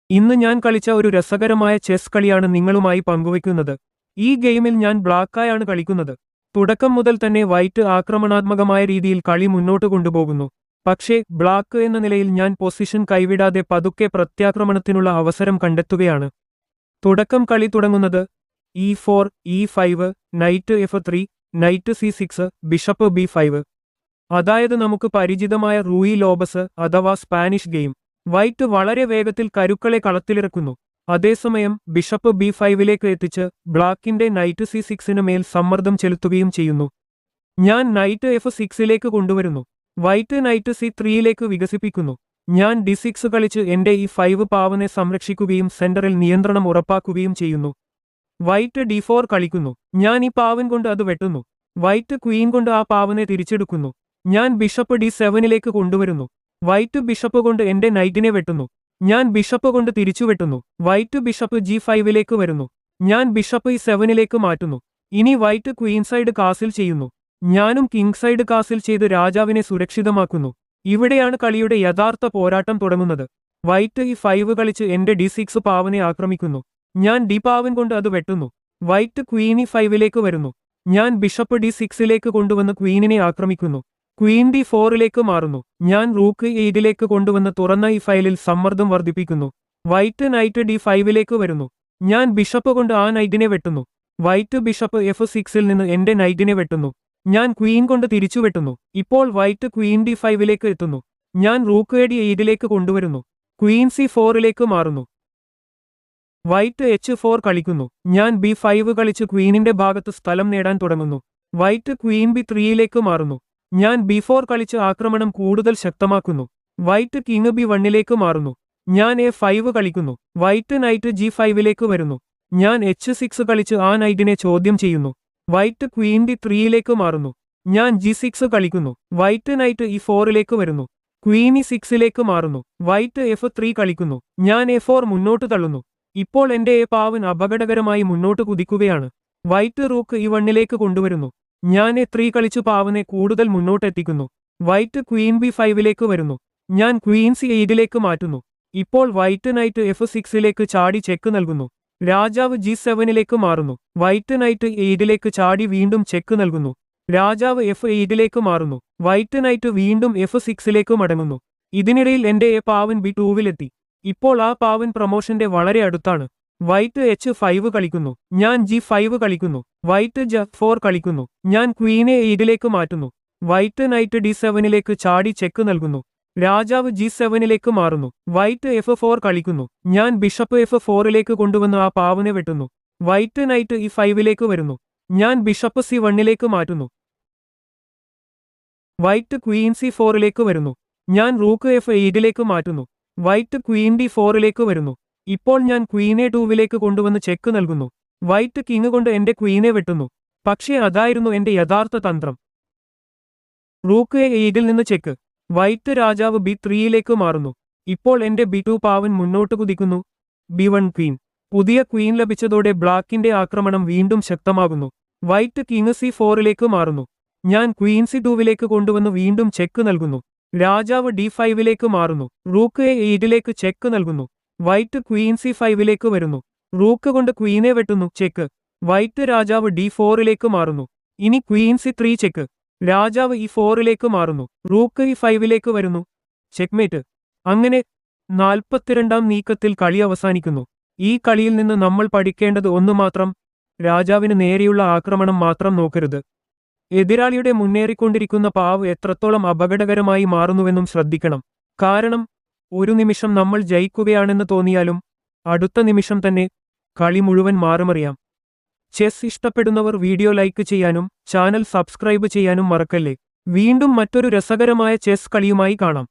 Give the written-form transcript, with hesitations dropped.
ഇന്ന് ഞാൻ കളിച്ച ഒരു രസകരമായ ചെസ് കളിയാണ് നിങ്ങളുമായി പങ്കുവയ്ക്കുന്നത്. ഈ ഗെയിമിൽ ഞാൻ ബ്ലാക്കായാണ് കളിക്കുന്നത്. തുടക്കം മുതൽ തന്നെ വൈറ്റ് ആക്രമണാത്മകമായ രീതിയിൽ കളി മുന്നോട്ട് കൊണ്ടുപോകുന്നു. പക്ഷേ ബ്ലാക്ക് എന്ന നിലയിൽ ഞാൻ പൊസിഷൻ കൈവിടാതെ പതുക്കെ പ്രത്യാക്രമണത്തിനുള്ള അവസരം കണ്ടെത്തുകയാണ്. തുടക്കം കളി തുടങ്ങുന്നത് E4, E5, night F3, night C6, bishop B5. അതായത് നമുക്ക് പരിചിതമായ റൂയി ലോബസ് അഥവാ സ്പാനിഷ് ഗെയിം. വൈറ്റ് വളരെ വേഗത്തിൽ കരുക്കളെ കളത്തിലിറക്കുന്നു. അതേസമയം ബിഷപ്പ് B5ലേക്ക് എത്തിച്ച് ബ്ലാക്കിന്റെ നൈറ്റ് C6 മേൽ സമ്മർദ്ദം ചെലുത്തുകയും ചെയ്യുന്നു. ഞാൻ നൈറ്റ് F6ലേക്ക് കൊണ്ടുവരുന്നു. വൈറ്റ് നൈറ്റ് C3യിലേക്ക് വികസിപ്പിക്കുന്നു. ഞാൻ D6 കളിച്ച് എന്റെ E5 പാവനെ സംരക്ഷിക്കുകയും സെന്ററിൽ നിയന്ത്രണം ഉറപ്പാക്കുകയും ചെയ്യുന്നു. വൈറ്റ് D4 കളിക്കുന്നു. ഞാൻ ഈ പാവൻ കൊണ്ട് അത് വെട്ടുന്നു. വൈറ്റ് ക്വീൻ കൊണ്ട് ആ പാവനെ തിരിച്ചെടുക്കുന്നു. ഞാൻ ബിഷപ്പ് D7ലേക്ക് കൊണ്ടുവരുന്നു. വൈറ്റ് ബിഷപ്പ് കൊണ്ട് എന്റെ നൈറ്റിനെ വെട്ടുന്നു. ഞാൻ ബിഷപ്പ് കൊണ്ട് തിരിച്ചു വെട്ടുന്നു. വൈറ്റ് ബിഷപ്പ് G5ലേക്ക് വരുന്നു. ഞാൻ ബിഷപ്പ് E7ലേക്ക് മാറ്റുന്നു. ഇനി വൈറ്റ് ക്വീൻ സൈഡ് കാസിൽ ചെയ്യുന്നു. ഞാനും കിങ് സൈഡ് കാസിൽ ചെയ്ത് രാജാവിനെ സുരക്ഷിതമാക്കുന്നു. ഇവിടെയാണ് കളിയുടെ യഥാർത്ഥ പോരാട്ടം തുടങ്ങുന്നത്. വൈറ്റ് E5 കളിച്ച് എന്റെ D6 പാവനെ ആക്രമിക്കുന്നു. ഞാൻ ഡി പാവൻ കൊണ്ട് അത് വെട്ടുന്നു. വൈറ്റ് ക്വീൻ E5ലേക്ക് വരുന്നു. ഞാൻ ബിഷപ്പ് D6ലേക്ക് കൊണ്ടുവന്ന് ക്വീനിനെ ആക്രമിക്കുന്നു. ക്വീൻ D4ലേക്ക് മാറുന്നു. ഞാൻ റൂക്ക് E8ലേക്ക് കൊണ്ടുവന്ന് തുറന്ന ഈ ഫയലിൽ സമ്മർദ്ദം വർദ്ധിപ്പിക്കുന്നു. വൈറ്റ് നൈറ്റ് D5ലേക്ക് വരുന്നു. ഞാൻ ബിഷപ്പ് കൊണ്ട് ആ നൈറ്റിനെ വെട്ടുന്നു. വൈറ്റ് ബിഷപ്പ് F6ൽ നിന്ന് എന്റെ നൈറ്റിനെ വെട്ടുന്നു. ഞാൻ ക്വീൻ കൊണ്ട് തിരിച്ചു വെട്ടുന്നു. ഇപ്പോൾ വൈറ്റ് ക്വീൻ D5ലേക്ക് എത്തുന്നു. ഞാൻ റൂക്ക് D8ലേക്ക് കൊണ്ടുവരുന്നു. ക്വീൻ C4ലേക്ക് മാറുന്നു. വൈറ്റ് H4 കളിക്കുന്നു. ഞാൻ B5 കളിച്ച് ക്വീനിന്റെ ഭാഗത്ത് സ്ഥലം നേടാൻ തുടങ്ങുന്നു. വൈറ്റ് ക്വീൻ B3യിലേക്ക് മാറുന്നു. ഞാൻ B4 കളിച്ച് ആക്രമണം കൂടുതൽ ശക്തമാക്കുന്നു. വൈറ്റ് കിങ് B1ലേക്ക് മാറുന്നു. ഞാൻ A5 കളിക്കുന്നു. വൈറ്റ് നൈറ്റ് G5ലേക്ക് വരുന്നു. ഞാൻ H6 കളിച്ച് ആ നൈറ്റിനെ ചോദ്യം ചെയ്യുന്നു. വൈറ്റ് ക്വീൻ D3യിലേക്ക് മാറുന്നു. ഞാൻ G6 കളിക്കുന്നു. വൈറ്റ് നൈറ്റ് E4ലേക്ക് വരുന്നു. ക്വീൻ E6ലേക്ക് മാറുന്നു. വൈറ്റ് F3 കളിക്കുന്നു. ഞാൻ A4 മുന്നോട്ട് തള്ളുന്നു. ഇപ്പോൾ എന്റെ പാവൻ അപകടകരമായി മുന്നോട്ട് കുതിക്കുകയാണ്. വൈറ്റ് റൂക്ക് E1ലേക്ക് കൊണ്ടുവരുന്നു. ഞാൻ A3 കളിച്ചു പാവനെ കൂടുതൽ മുന്നോട്ടെത്തിക്കുന്നു. വൈറ്റ് ക്വീൻ B5ലേക്ക് വരുന്നു. ഞാൻ ക്വീൻ C8ലേക്ക് മാറ്റുന്നു. ഇപ്പോൾ വൈറ്റ് നൈറ്റ് F6ലേക്ക് ചാടി ചെക്ക് നൽകുന്നു. രാജാവ് G7ലേക്ക് മാറുന്നു. വൈറ്റ് നൈറ്റ് E8ലേക്ക് ചാടി വീണ്ടും ചെക്ക് നൽകുന്നു. രാജാവ് F8ലേക്ക് മാറുന്നു. വൈറ്റ് നൈറ്റ് വീണ്ടും F6ലേക്ക് മടങ്ങുന്നു. ഇതിനിടയിൽ എന്റെ പാവൻ B2വിലെത്തി. ഇപ്പോൾ ആ പാവൻ പ്രമോഷന്റെ വളരെ അടുത്താണ്. വൈറ്റ് H5 കളിക്കുന്നു. ഞാൻ G5 കളിക്കുന്നു. വൈറ്റ് G4 കളിക്കുന്നു. ഞാൻ ക്വീനെ E8ലേക്ക് മാറ്റുന്നു. വൈറ്റ് നൈറ്റ് D7ലേക്ക് ചാടി ചെക്ക് നൽകുന്നു. രാജാവ് G7ലേക്ക് മാറുന്നു. വൈറ്റ് F4 കളിക്കുന്നു. ഞാൻ ബിഷപ്പ് F4ലേക്ക് കൊണ്ടുവന്ന് ആ പാവനെ വെട്ടുന്നു. വൈറ്റ് നൈറ്റ് E5ലേക്ക് വരുന്നു. ഞാൻ ബിഷപ്പ് C1ലേക്ക് മാറ്റുന്നു. വൈറ്റ് ക്വീൻ C4ലേക്ക് വരുന്നു. ഞാൻ റൂക്ക് F8ലേക്ക് മാറ്റുന്നു. വൈറ്റ് ക്വീൻ D4ലേക്ക് വരുന്നു. ഇപ്പോൾ ഞാൻ ക്വീനെ 2വിലേക്ക് കൊണ്ടുവന്ന് ചെക്ക് നൽകുന്നു. വൈറ്റ് കിങ് കൊണ്ട് എന്റെ ക്വീനെ വെട്ടുന്നു. പക്ഷേ അതായിരുന്നു എന്റെ യഥാർത്ഥ തന്ത്രം. റൂക്ക് A8ൽ നിന്ന് ചെക്ക്. വൈറ്റ് രാജാവ് B3യിലേക്ക് മാറുന്നു. ഇപ്പോൾ എന്റെ B2 പാവൻ മുന്നോട്ട് കുതിക്കുന്നു. B1 Queen. പുതിയ ക്വീൻ ലഭിച്ചതോടെ ബ്ലാക്കിന്റെ ആക്രമണം വീണ്ടും ശക്തമാകുന്നു. വൈറ്റ് കിങ് C4ലേക്ക് മാറുന്നു. ഞാൻ ക്വീൻ C2വിലേക്ക് കൊണ്ടുവന്ന് വീണ്ടും ചെക്ക് നൽകുന്നു. രാജാവ് D5ലേക്ക് മാറുന്നു. റൂക്ക് A8ലേക്ക് ചെക്ക് നൽകുന്നു. വൈറ്റ് ക്വീൻ C5ലേക്ക് വരുന്നു. റൂക്ക് കൊണ്ട് ക്വീനെ വെട്ടുന്നു. ചെക്ക്. വൈറ്റ് രാജാവ് D4ലേക്ക് മാറുന്നു. ഇനി ക്വീൻ C3 ചെക്ക്. രാജാവ് E4ലേക്ക് മാറുന്നു. റൂക്ക് E5ലേക്ക് വരുന്നു. ചെക്ക്മേറ്റ്. അങ്ങനെ 42ാം നീക്കത്തിൽ കളി അവസാനിക്കുന്നു. ഈ കളിയിൽ നിന്ന് നമ്മൾ പഠിക്കേണ്ടത് ഒന്നു മാത്രം: രാജാവിന് നേരെയുള്ള ആക്രമണം മാത്രം നോക്കരുത്. എതിരാളിയുടെ മുന്നേറിക്കൊണ്ടിരിക്കുന്ന പാവ് എത്രത്തോളം അപകടകരമായി മാറുന്നുവെന്നും ശ്രദ്ധിക്കണം. കാരണം ഒരു നിമിഷം നമ്മൾ ജയിക്കുകയാണെന്ന് തോന്നിയാലും അടുത്ത നിമിഷം തന്നെ കളി മുഴുവൻ മാറുമറിയാം. ചെസ് ഇഷ്ടപ്പെടുന്നവർ വീഡിയോ ലൈക്ക് ചെയ്യാനും ചാനൽ സബ്സ്ക്രൈബ് ചെയ്യാനും മറക്കല്ലേ. വീണ്ടും മറ്റൊരു രസകരമായ ചെസ് കളിയുമായി കാണാം.